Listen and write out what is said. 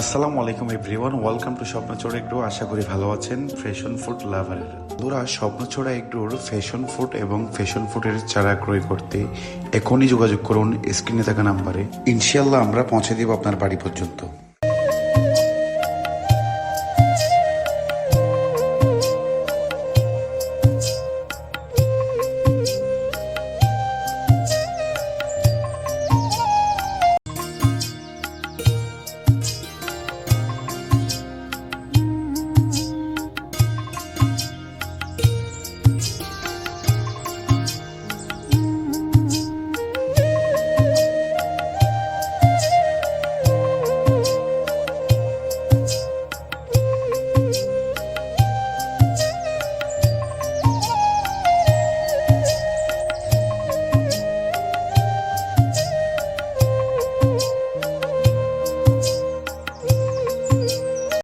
আসসালামু আলাইকুম everyone, welcome to স্বপ্নচোরা agro. আশা করি ভালো আছেন ফ্যাশন ফুড লাভারের বন্ধুরা। স্বপ্নচোরা এগ্রোর ফ্যাশন ফুড এবং ফ্যাশন ফুডের চারা ক্রয় করতে এখনই যোগাযোগ করুন স্ক্রিনে থাকা নাম্বারে। ইনশাল্লাহ আমরা পৌঁছে দেব আপনার বাড়ি পর্যন্ত।